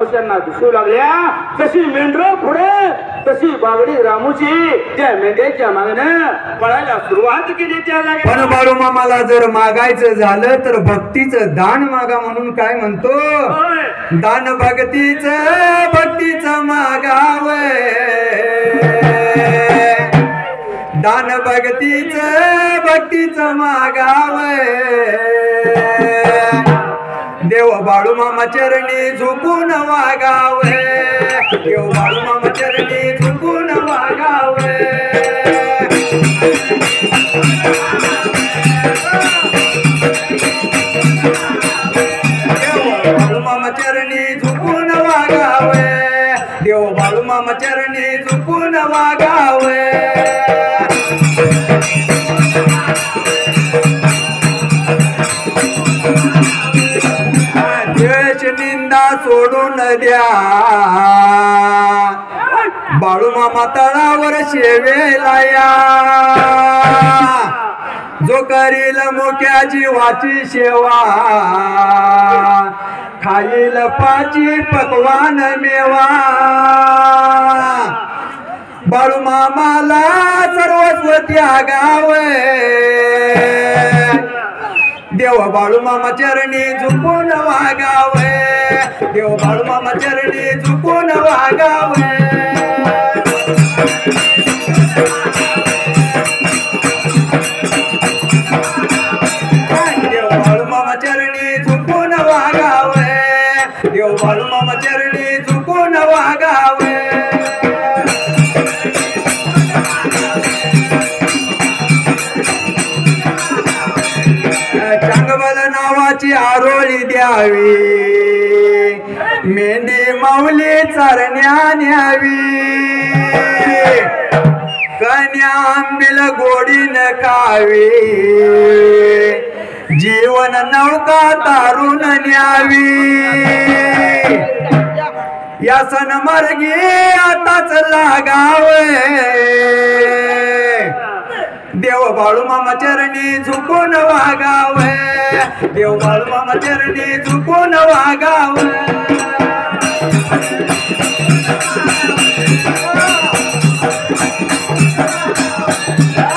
त्यांना दिसू लागल्या तशी मेंढर पुढे तशी बावडी रामूची त्या मेंढ्याच्या मागणं पळायला सुरुवात केली त्या जागेवर. पण बाळू मामाला जर मागायचं झालं तर भक्तीचं दान मागा म्हणून काय म्हणतो, दान भक्तीचं मागाव, दान भक्तीचं मागाव. देव बाळू मामा चरणी झुकून वागाव, देव बाळू मामा चरणी झुकून वागाव. देव बाळू मामा चरणी झुकून वागाव, देव बाळू मामा चरणी झुकून वागाव. निंदा सोडून द्या, बाळू मामा तळावर शेवेला या. जो करील मुक्या जीवाची सेवा, खाईल पाची पकवान मेवा. बाळू मामाला सर्वस्व त्यागाव, देव बाळू मामा चरणी झुकून वागाव, देव बाळू मामा चरणी झुकून वागाव. देव बाळू मामा चरणी झुकून वागाव, देव बाळू मामा चरणी झुकून वागाव. चांगवल नावाची आरोळी द्यावी, मेंढी माऊली चरण्या न्यावी. कन्या आंबील गोडीन खावी, जीवन नौका तारून न्यावी. या सन मार्गी आताच लागाव, देव बाळू मामा चरणी झुकून वागाव, देव बाळू मामा चरणी झुकून वागाव.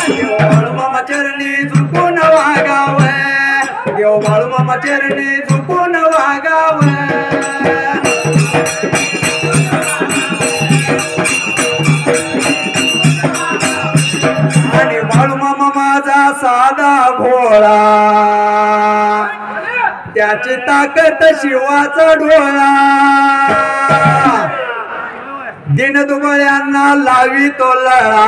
देव बाळू मामा चरणी झुकून वागाव, देव बाळू मामा चरणी झुकून वागाव. आणि बाळू मामा माझा साधा भोळा, त्याची ताकद शिवाचा डोळा. दिन दुबळ्यांना लावी तो लळा,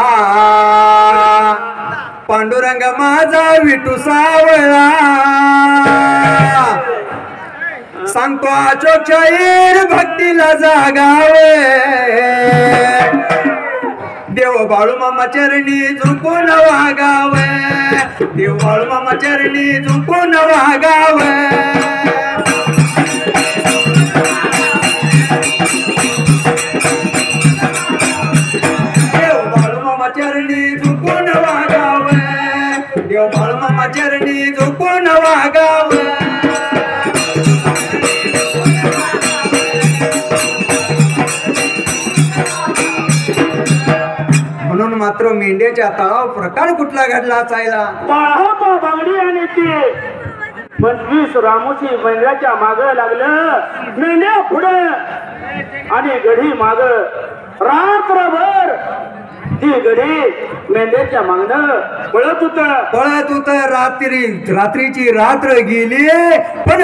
पांडुरंग माझा विठू सावळा. सांगतो अचोक शाहीर भक्तीला जागावे, देव बाळू मामा चरणी झुकून वागाव, देव बाळू मामा चरणी झुकून वागाव. देव बाळू मामा चरणी झुकून वागाव, देव बाळू मामा चरणी झुकून वागाव. म्हणून मात्र मेंढ्याच्या तळाव प्रकार कुठला घडला असायला, बाळा बांगडी आणि ते 25 रामूची मेंढ्याच्या माग लागलं, मेंढ्या पुढे आणि गढी माग. रात्रभर ती गढी मेंढ्याच्या मागणं पळत होत. रात्रीची रात्र गेली पण